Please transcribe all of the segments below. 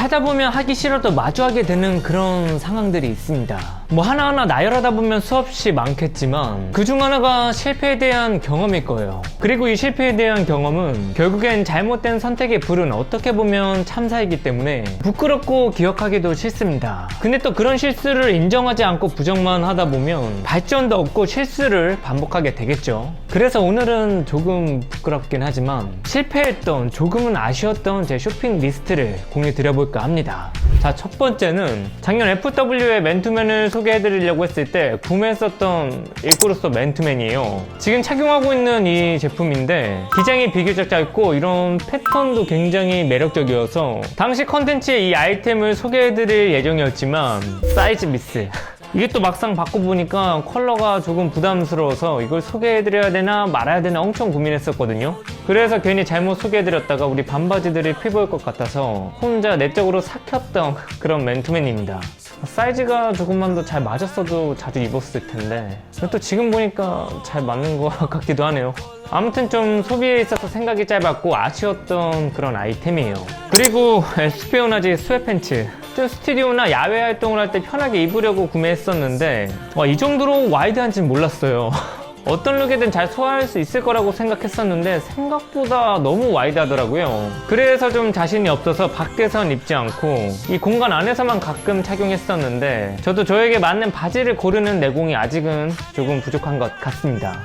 살다 보면 하기 싫어도 마주하게 되는 그런 상황들이 있습니다. 뭐 하나하나 나열하다 보면 수없이 많겠지만 그중 하나가 실패에 대한 경험일 거예요. 그리고 이 실패에 대한 경험은 결국엔 잘못된 선택의 불은 어떻게 보면 참사이기 때문에 부끄럽고 기억하기도 싫습니다. 근데 또 그런 실수를 인정하지 않고 부정만 하다 보면 발전도 없고 실수를 반복하게 되겠죠. 그래서 오늘은 조금 부끄럽긴 하지만 실패했던, 조금은 아쉬웠던 제 쇼핑 리스트를 공유 드려볼까 합니다. 자, 첫 번째는 작년 FW의 맨투맨을 소개해드리려고 했을 때 구매했었던 일구로서 맨투맨이에요. 지금 착용하고 있는 이 제품인데 기장이 비교적 짧고 이런 패턴도 굉장히 매력적이어서 당시 컨텐츠에 이 아이템을 소개해드릴 예정이었지만 사이즈 미스. 이게 또 막상 받고 보니까 컬러가 조금 부담스러워서 이걸 소개해드려야 되나 말아야 되나 엄청 고민했었거든요. 그래서 괜히 잘못 소개해드렸다가 우리 반바지들이 피부일 것 같아서 혼자 내적으로 삭혔던 그런 맨투맨입니다. 사이즈가 조금만 더 잘 맞았어도 자주 입었을 텐데 또 지금 보니까 잘 맞는 것 같기도 하네요. 아무튼 좀 소비에 있어서 생각이 짧았고 아쉬웠던 그런 아이템이에요. 그리고 에스피오나지 스웨팬츠. 좀 스튜디오나 야외 활동을 할 때 편하게 입으려고 구매했었는데 이 정도로 와이드한지는 몰랐어요. 어떤 룩이든 잘 소화할 수 있을 거라고 생각했었는데 생각보다 너무 와이드하더라고요. 그래서 좀 자신이 없어서 밖에선 입지 않고 이 공간 안에서만 가끔 착용했었는데 저도 저에게 맞는 바지를 고르는 내공이 아직은 조금 부족한 것 같습니다.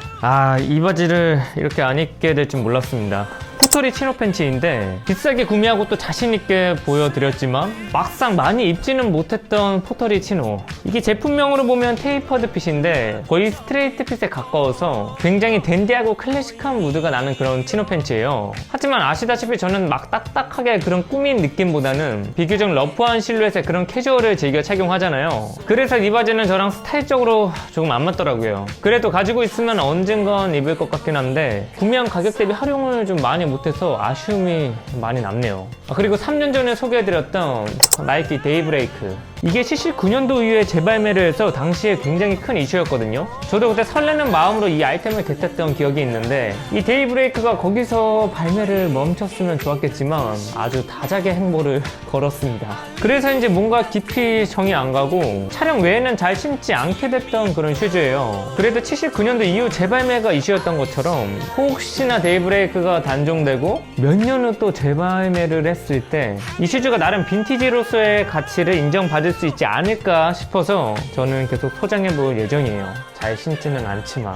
이 바지를 이렇게 안 입게 될 줄 몰랐습니다. 포터리 치노 팬츠인데 비싸게 구매하고 또 자신있게 보여드렸지만 막상 많이 입지는 못했던 포터리 치노. 이게 제품명으로 보면 테이퍼드 핏인데 거의 스트레이트 핏에 가까워서 굉장히 댄디하고 클래식한 무드가 나는 그런 치노 팬츠예요. 하지만 아시다시피 저는 막 딱딱하게 그런 꾸민 느낌보다는 비교적 러프한 실루엣의 그런 캐주얼을 즐겨 착용하잖아요. 그래서 이 바지는 저랑 스타일적으로 조금 안 맞더라고요. 그래도 가지고 있으면 언젠간 입을 것 같긴 한데 구매한 가격 대비 활용을 좀 많이 못해서 아쉬움이 많이 남네요. 그리고 3년 전에 소개해드렸던 나이키 데이브레이크. 이게 79년도 이후에 재발매를 해서 당시에 굉장히 큰 이슈였거든요. 저도 그때 설레는 마음으로 이 아이템을 겟했던 기억이 있는데 이 데이브레이크가 거기서 발매를 멈췄으면 좋았겠지만 아주 다작의 행보를 걸었습니다. 그래서 이제 뭔가 깊이 정이 안 가고 촬영 외에는 잘 신지 않게 됐던 그런 슈즈예요. 그래도 79년도 이후 재발매가 이슈였던 것처럼 혹시나 데이브레이크가 단종되고 몇 년 후 또 재발매를 했을 때 이 슈즈가 나름 빈티지로서의 가치를 인정받을 수 있지 않을까 싶어서 저는 계속 소장해 볼 예정이에요. 잘 신지는 않지만.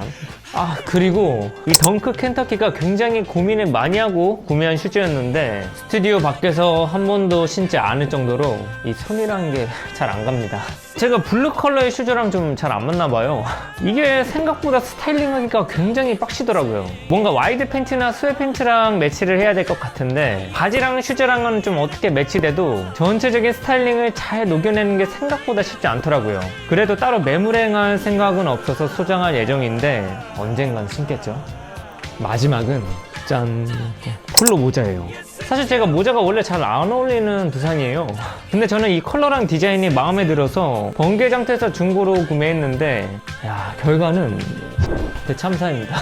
그리고 이 덩크 켄터키가 굉장히 고민을 많이 하고 구매한 슈즈였는데 스튜디오 밖에서 한 번도 신지 않을 정도로 이 손이라는 게 잘 안 갑니다. 제가 블루 컬러의 슈즈랑 좀 잘 안 맞나 봐요. 이게 생각보다 스타일링하기가 굉장히 빡시더라고요. 뭔가 와이드 팬츠나 스웨 팬츠랑 매치를 해야 될 것 같은데 바지랑 슈즈랑은 좀 어떻게 매치돼도 전체적인 스타일링을 잘 녹여내는 게 생각보다 쉽지 않더라고요. 그래도 따로 매물행할 생각은 없어서 소장할 예정인데 언젠간 신겠죠. 마지막은 짠! 폴로 모자예요. 사실 제가 모자가 원래 잘 안 어울리는 두상이에요. 근데 저는 이 컬러랑 디자인이 마음에 들어서 번개장터에서 중고로 구매했는데 결과는 대참사입니다.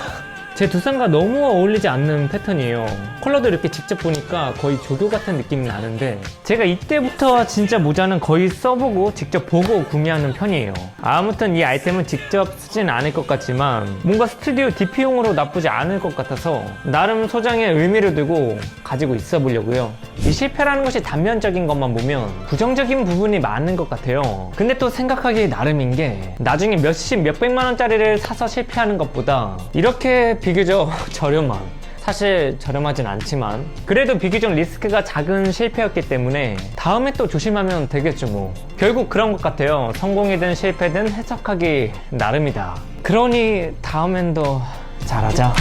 제 두상과 너무 어울리지 않는 패턴이에요. 컬러도 이렇게 직접 보니까 거의 조교 같은 느낌이 나는데 제가 이때부터 진짜 모자는 거의 써보고 직접 보고 구매하는 편이에요. 아무튼 이 아이템은 직접 쓰진 않을 것 같지만 뭔가 스튜디오 DP용으로 나쁘지 않을 것 같아서 나름 소장에 의미를 두고 가지고 있어 보려고요. 이 실패라는 것이 단면적인 것만 보면 부정적인 부분이 많은 것 같아요. 근데 또 생각하기 나름인 게 나중에 몇십 몇백만 원짜리를 사서 실패하는 것보다 이렇게 비교적 저렴한, 사실 저렴하진 않지만 그래도 비교적 리스크가 작은 실패였기 때문에 다음에 또 조심하면 되겠죠 뭐. 결국 그런 것 같아요. 성공이든 실패든 해석하기 나름이다. 그러니 다음엔 더 잘하자.